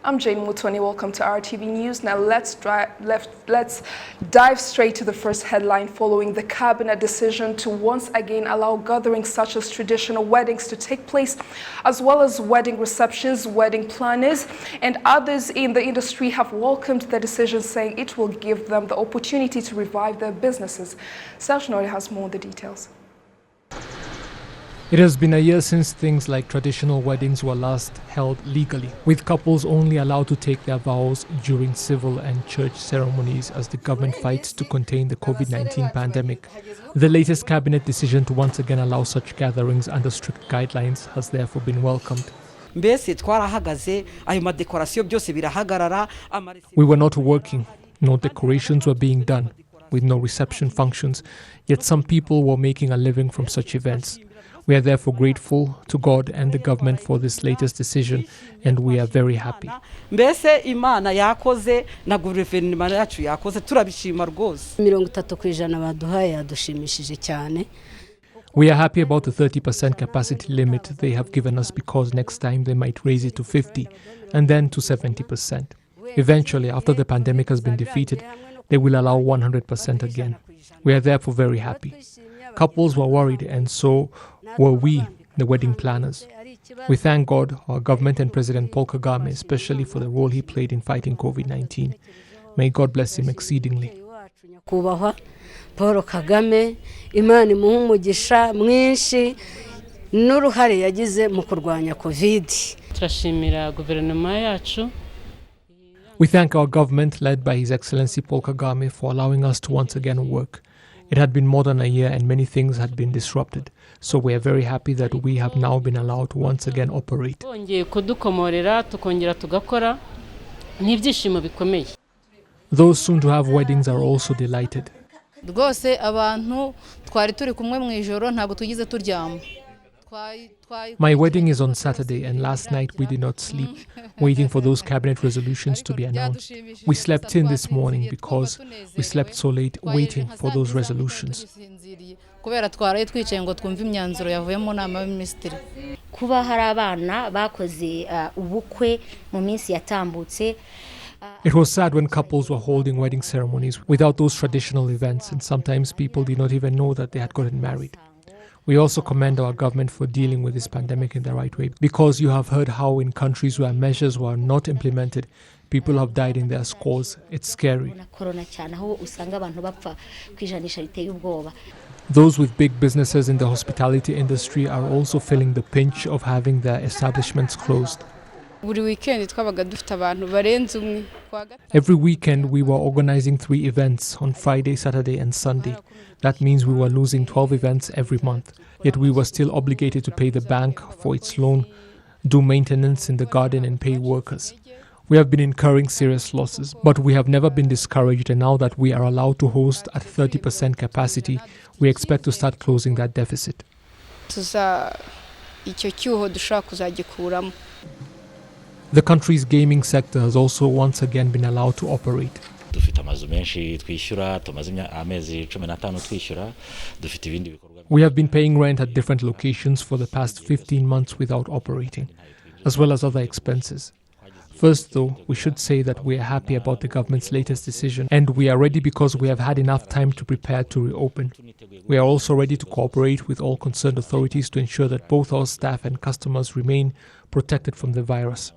I'm Jane Mutoni. Welcome to RTV News. Now let's dive straight to the first headline following the cabinet decision to once again allow gatherings such as traditional weddings to take place, as well as wedding receptions. Wedding planners and others in the industry have welcomed the decision, saying it will give them the opportunity to revive their businesses. Serge Nori has more on the details. It has been a year since things like traditional weddings were last held legally, with couples only allowed to take their vows during civil and church ceremonies as the government fights to contain the COVID-19 pandemic. The latest cabinet decision to once again allow such gatherings under strict guidelines has therefore been welcomed. We were not working, no decorations were being done, with no reception functions, yet some people were making a living from such events. We are therefore grateful to God and the government for this latest decision, and we are very happy. We are happy about the 30% capacity limit they have given us, because next time they might raise it to 50% and then to 70%. Eventually, after the pandemic has been defeated, they will allow 100% again. We are therefore very happy. Couples were worried, and so were we, the wedding planners. We thank God, our government, and President Paul Kagame, especially for the role he played in fighting COVID-19. May God bless him exceedingly. Paul Kagame, Imana imuhe umugisha mwinshi n'uruhare yagize mu kurwanya COVID. Turashimira guverinoma yacu. We thank our government, led by His Excellency Paul Kagame, for allowing us to once again work. It had been more than a year and many things had been disrupted. So we are very happy that we have now been allowed to once again operate. Those soon to have weddings are also delighted. My wedding is on Saturday, and last night we did not sleep, waiting for those cabinet resolutions to be announced. We slept in this morning because we slept so late waiting for those resolutions. It was sad when couples were holding wedding ceremonies without those traditional events, and sometimes people did not even know that they had gotten married. We also commend our government for dealing with this pandemic in the right way, because you have heard how in countries where measures were not implemented, people have died in their scores. It's scary. Those with big businesses in the hospitality industry are also feeling the pinch of having their establishments closed. Every weekend we were organizing 3 events on Friday, Saturday and Sunday. That means we were losing 12 events every month. Yet we were still obligated to pay the bank for its loan, do maintenance in the garden and pay workers. We have been incurring serious losses, but we have never been discouraged, and now that we are allowed to host at 30% capacity, we expect to start closing that deficit. The country's gaming sector has also once again been allowed to operate. We have been paying rent at different locations for the past 15 months without operating, as well as other expenses. First, though, we should say that we are happy about the government's latest decision, and we are ready because we have had enough time to prepare to reopen. We are also ready to cooperate with all concerned authorities to ensure that both our staff and customers remain protected from the virus.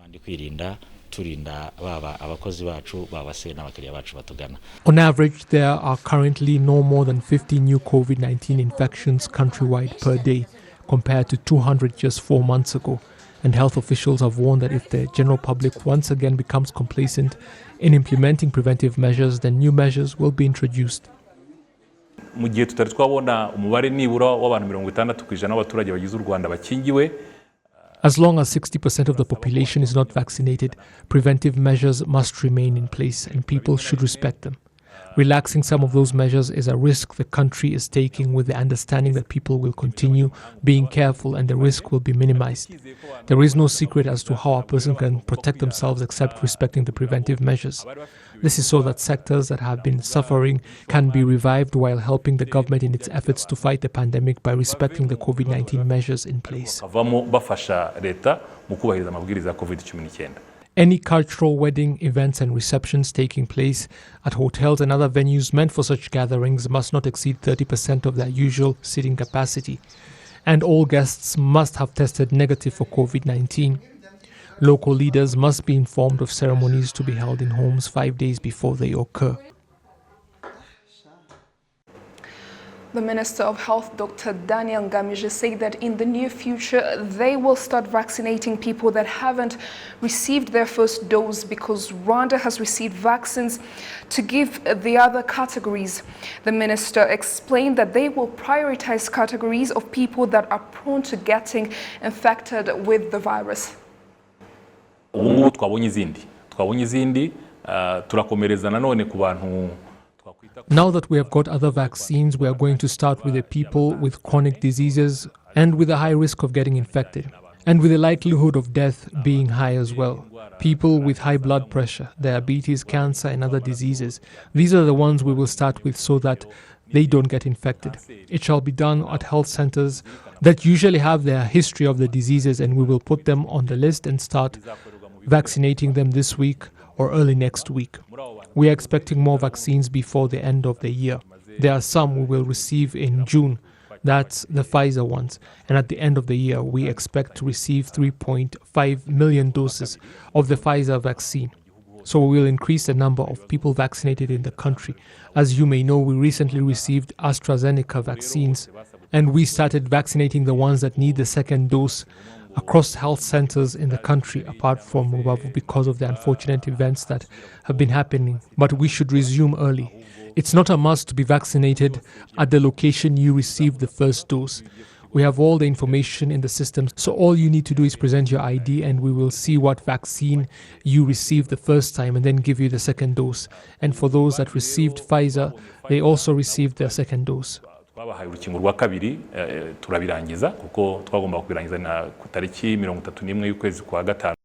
On average, there are currently no more than 50 new COVID-19 infections countrywide per day, compared to 200 just 4 months ago. And health officials have warned that if the general public once again becomes complacent in implementing preventive measures, then new measures will be introduced. As long as 60% of the population is not vaccinated, preventive measures must remain in place and people should respect them. Relaxing some of those measures is a risk the country is taking, with the understanding that people will continue being careful and the risk will be minimized. There is no secret as to how a person can protect themselves except respecting the preventive measures. This is so that sectors that have been suffering can be revived while helping the government in its efforts to fight the pandemic by respecting the COVID-19 measures in place. Any cultural wedding, events and receptions taking place at hotels and other venues meant for such gatherings must not exceed 30% of their usual seating capacity, and all guests must have tested negative for COVID-19. Local leaders must be informed of ceremonies to be held in homes 5 days before they occur. The Minister of Health, Dr. Daniel Ngamije, said that in the near future, they will start vaccinating people that haven't received their first dose because Rwanda has received vaccines to give the other categories. The minister explained that they will prioritize categories of people that are prone to getting infected with the virus. Now that we have got other vaccines, we are going to start with the people with chronic diseases and with a high risk of getting infected, and with the likelihood of death being high as well. People with high blood pressure, diabetes, cancer and other diseases. These are the ones we will start with so that they don't get infected. It shall be done at health centers that usually have their history of the diseases, and we will put them on the list and start vaccinating them this week or early next week. We are expecting more vaccines before the end of the year. There are some we will receive in June. That's the Pfizer ones. And at the end of the year, we expect to receive 3.5 million doses of the Pfizer vaccine. So we will increase the number of people vaccinated in the country. As you may know, we recently received AstraZeneca vaccines, and we started vaccinating the ones that need the second dose across health centers in the country, apart from Rubavu, because of the unfortunate events that have been happening. But we should resume early. It's not a must to be vaccinated at the location you received the first dose. We have all the information in the system, so all you need to do is present your ID and we will see what vaccine you received the first time and then give you the second dose. And for those that received Pfizer, they also received their second dose. twabahaye urukingo rwa kabiri turabirangiza kuko twagomba kubirangiza na tariki 31 y'ukwezi kwa gatanu.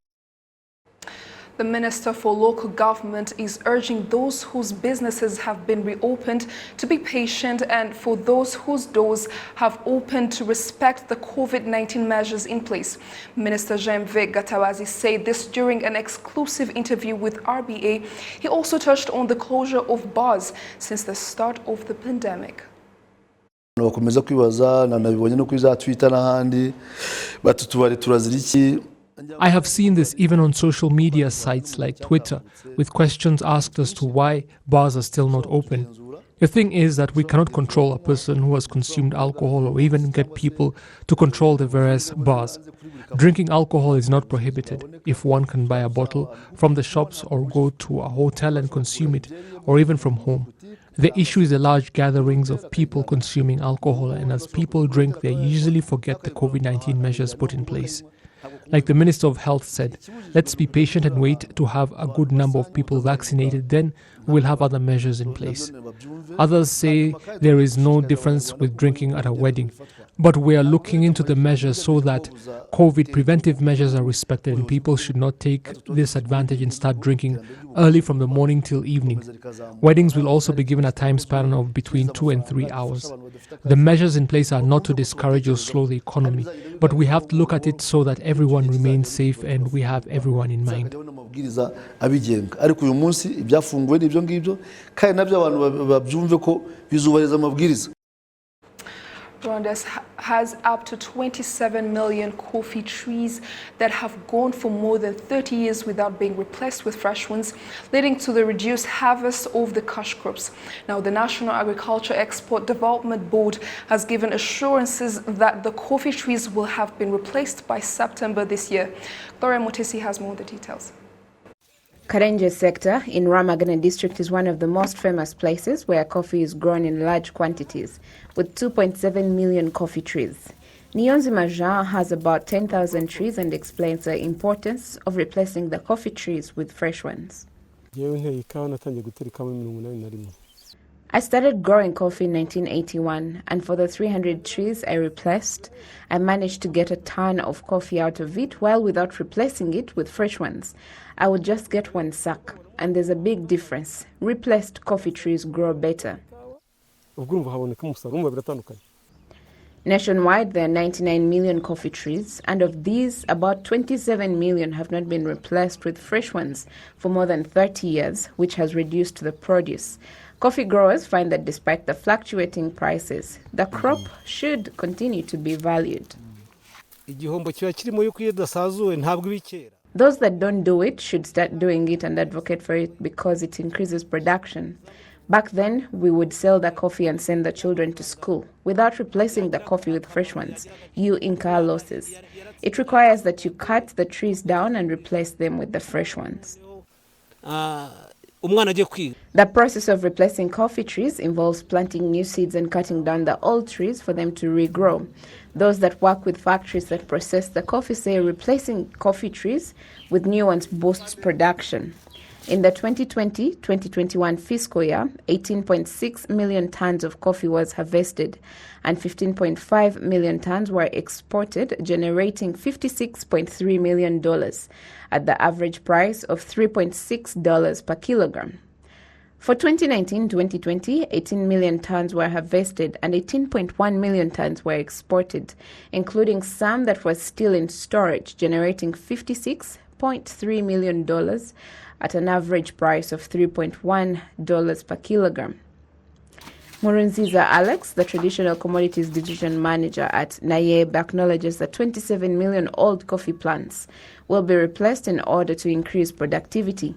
The Minister for Local Government is urging those whose businesses have been reopened to be patient, and for those whose doors have opened to respect the COVID-19 measures in place. Minister Jean-Vic Gatabazi said this during an exclusive interview with RBA. He also touched on the closure of bars since the start of the pandemic. Bakomeza kwibaza nabibonye no kuri Twitter n'ahandi batutubare turazira iki. I have seen this even on social media sites like Twitter, with questions asked as to why bars are still not open. The thing is that we cannot control a person who has consumed alcohol or even get people to control the various bars. Drinking alcohol is not prohibited if one can buy a bottle from the shops or go to a hotel and consume it, or even from home. The issue is the large gatherings of people consuming alcohol, and as people drink, they usually forget the COVID-19 measures put in place. Like the Minister of Health said, let's be patient and wait to have a good number of people vaccinated, then we'll have other measures in place. Others say there is no difference with drinking at a wedding, but we are looking into the measures so that COVID preventive measures are respected, and people should not take this advantage and start drinking early from the morning till evening. Weddings will also be given a time span of between 2 and 3 hours. The measures in place are not to discourage or slow the economy, but we have to look at it so that everyone remains safe and we have everyone in mind. Ariko uyu munsi ibyafunguwe n'ibyo ngibyo kandi nabyo abantu babyumve ko bizubahiriza amabwiriza. Rwanda has up to 27 million coffee trees that have gone for more than 30 years without being replaced with fresh ones, leading to the reduced harvest of the cash crops. Now, the National Agriculture Export Development Board has given assurances that the coffee trees will have been replaced by September this year. Gloria Mutesi has more of the details. Karenje sector in Ramagana district is one of the most famous places where coffee is grown in large quantities, with 2.7 million coffee trees. Niyonzima Jean has about 10,000 trees and explains the importance of replacing the coffee trees with fresh ones. I started growing coffee in 1981, and for the 300 trees I replaced, I managed to get a ton of coffee out of it, while without replacing it with fresh ones. I would just get one sack, and there's a big difference. Replaced coffee trees grow better. Nationwide, there are 99 million coffee trees, and of these, about 27 million have not been replaced with fresh ones for more than 30 years, which has reduced the produce. Coffee growers find that despite the fluctuating prices, the crop should continue to be valued. Those that don't do it should start doing it and advocate for it because it increases production. Back then, we would sell the coffee and send the children to school. Without replacing the coffee with fresh ones, you incur losses. It requires that you cut the trees down and replace them with the fresh ones. The process of replacing coffee trees involves planting new seeds and cutting down the old trees for them to regrow. Those that work with factories that process the coffee say replacing coffee trees with new ones boosts production. In the 2020-2021 fiscal year, 18.6 million tons of coffee was harvested and 15.5 million tons were exported, generating $56.3 million at the average price of $3.6 per kilogram. For 2019-2020, 18 million tons were harvested and 18.1 million tons were exported, including some that were still in storage, generating $56.3 million at an average price of $3.1 per kilogram. Murunziza Alex, the Traditional Commodities Division Manager at NAYEB, acknowledges that 27 million old coffee plants will be replaced in order to increase productivity.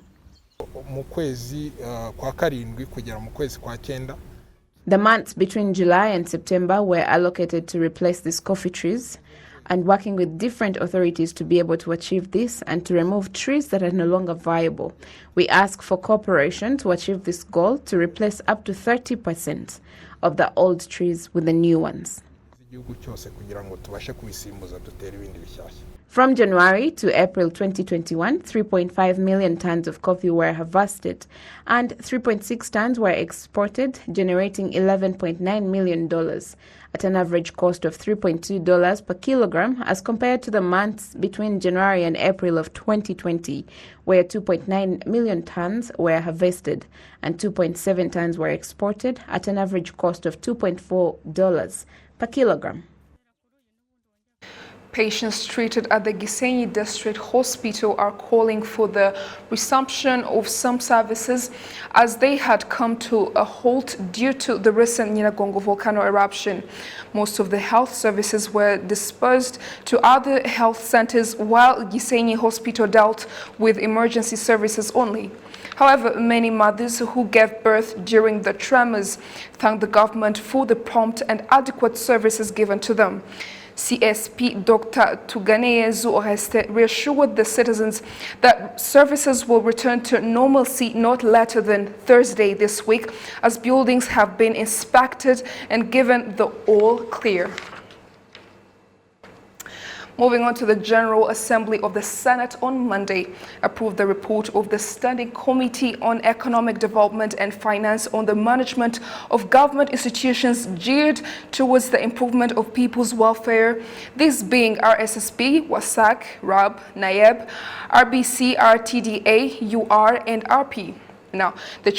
The months between July and September were allocated to replace these coffee trees, and working with different authorities to be able to achieve this and to remove trees that are no longer viable. We ask for cooperation to achieve this goal to replace up to 30% of the old trees with the new ones. From January to April 2021, 3.5 million tons of coffee were harvested and 3.6 tons were exported, generating $11.9 million at an average cost of $3.2 per kilogram, as compared to the months between January and April of 2020, where 2.9 million tons were harvested and 2.7 tons were exported at an average cost of $2.4 per kilogram. Patients treated at the Gisenyi District Hospital are calling for the resumption of some services as they had come to a halt due to the recent Nyiragongo volcano eruption. Most of the health services were dispersed to other health centers while Gisenyi Hospital dealt with emergency services only. However, many mothers who gave birth during the tremors thanked the government for the prompt and adequate services given to them. CSP Dr. Tuganeyezu Oreste reassured the citizens that services will return to normalcy not later than Thursday this week, as buildings have been inspected and given the all clear. Moving on to the General Assembly of the Senate on Monday, approved the report of the Standing Committee on Economic Development and Finance on the management of government institutions geared towards the improvement of people's welfare, these being RSSB, WASAC, RAB, NAYEB, RBC, RTDA, UR, and RP. Now, the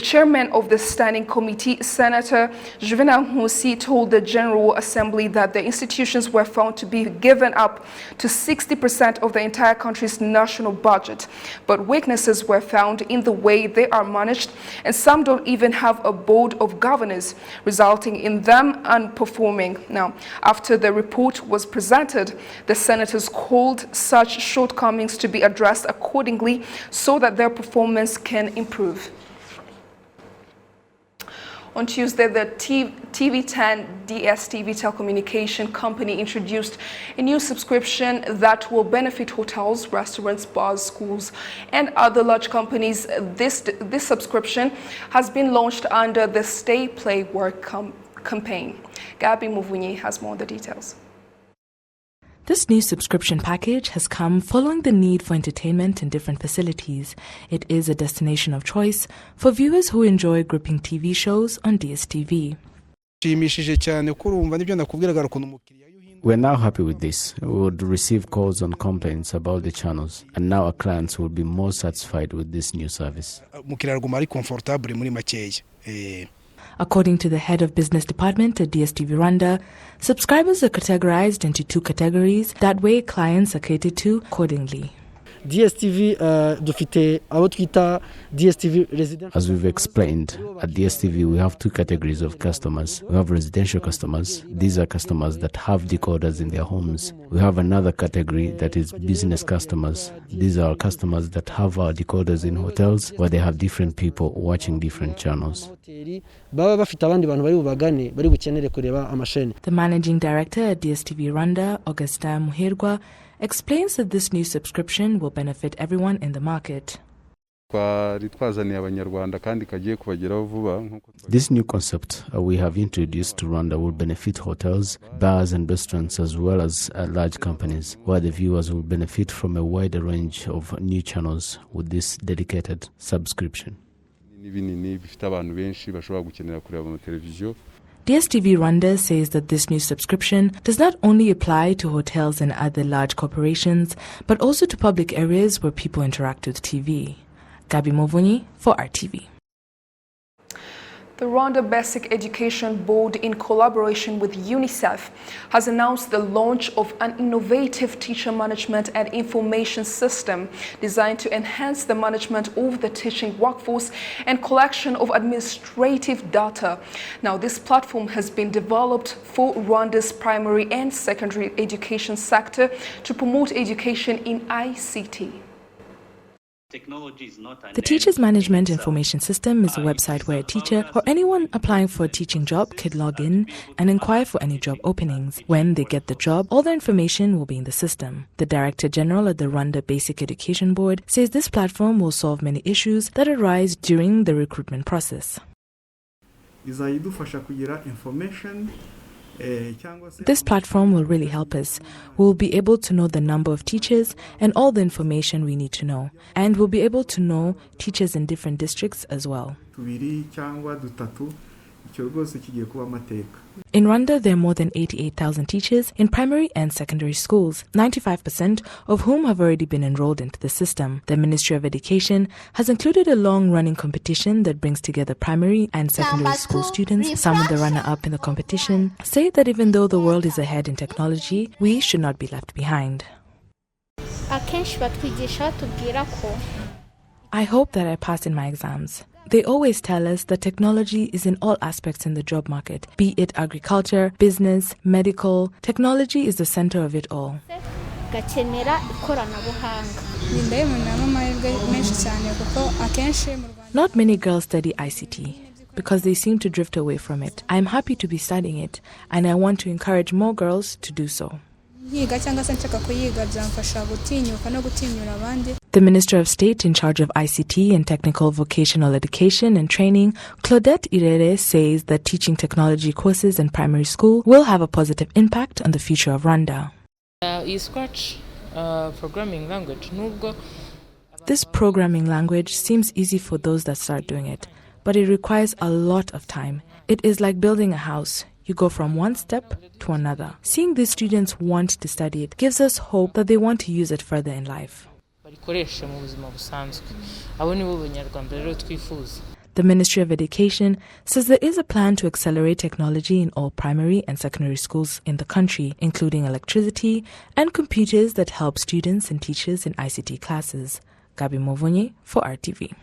chairman of the Standing Committee, Senator Juvenal Nkusi, told the General Assembly that the institutions were found to be given up to 60% of the entire country's national budget. But weaknesses were found in the way they are managed, and some don't even have a board of governors, resulting in them underperforming. Now, after the report was presented, the senators called such shortcomings to be addressed accordingly so that their performance can improve. On Tuesday, the TV10 DStv telecommunication company introduced a new subscription that will benefit hotels, restaurants, bars, schools, and other large companies. This subscription has been launched under the Stay, Play, Work campaign. Gabi Muvunyi has more on the details. This new subscription package has come following the need for entertainment in different facilities. It is a destination of choice for viewers who enjoy gripping TV shows on DStv. We're now happy with this. We would receive calls on complaints about the channels, and now our clients will be more satisfied with this new service. According to the head of business department at DStv Rwanda, subscribers are categorized into 2 categories. That way, clients are catered to accordingly. DStv dufite abo twita DStv residential. As we've explained, at DStv we have 2 categories of customers. We have residential customers. These are customers that have decoders in their homes. We have another category that is business customers. These are customers that have our decoders in hotels where they have different people watching different channels. Baba bafite abandi bantu bari bubagane bari bukenere kureba amashene. The managing director at DStv Rwanda, Augustin Muhirwa, explains that this new subscription will benefit everyone in the market. This new concept we have introduced to Rwanda will benefit hotels, bars and restaurants as well as large companies, where the viewers will benefit from a wider range of new channels with this dedicated subscription. DStv Rwanda says that this new subscription does not only apply to hotels and other large corporations, but also to public areas where people interact with TV. Gabi Movunyi for RTV. The Rwanda Basic Education Board, in collaboration with UNICEF, has announced the launch of an innovative teacher management and information system designed to enhance the management of the teaching workforce and collection of administrative data. Now, this platform has been developed for Rwanda's primary and secondary education sector to promote education in ICT. The Teachers Management Information System is a website where a teacher or anyone applying for a teaching job can log in and inquire for any job openings. When they get the job, all the information will be in the system. The Director General at the Rwanda Basic Education Board says this platform will solve many issues that arise during the recruitment process. This platform will really help us. We'll be able to know the number of teachers and all the information we need to know. And we'll be able to know teachers in different districts as well. In Rwanda, there are more than 88,000 teachers in primary and secondary schools, 95% of whom have already been enrolled into the system. The Ministry of Education has included a long-running competition that brings together primary and secondary school students. Some of the runner-up in the competition say that even though the world is ahead in technology, we should not be left behind. I hope that I pass in my exams. They always tell us that technology is in all aspects in the job market, be it agriculture, business, medical. Technology is the center of it all. Not many girls study ICT because they seem to drift away from it. I am happy to be studying it, and I want to encourage more girls to do so. The Minister of State in charge of ICT and Technical Vocational Education and Training, Claudette Irere, says that teaching technology courses in primary school will have a positive impact on the future of Rwanda. Programming language. This programming language seems easy for those that start doing it, but it requires a lot of time. It is like building a house. You go from one step to another. Seeing these students want to study it gives us hope that they want to use it further in life. The Ministry of Education says there is a plan to accelerate technology in all primary and secondary schools in the country, including electricity and computers that help students and teachers in ICT classes. Gabi Movunyi for RTV.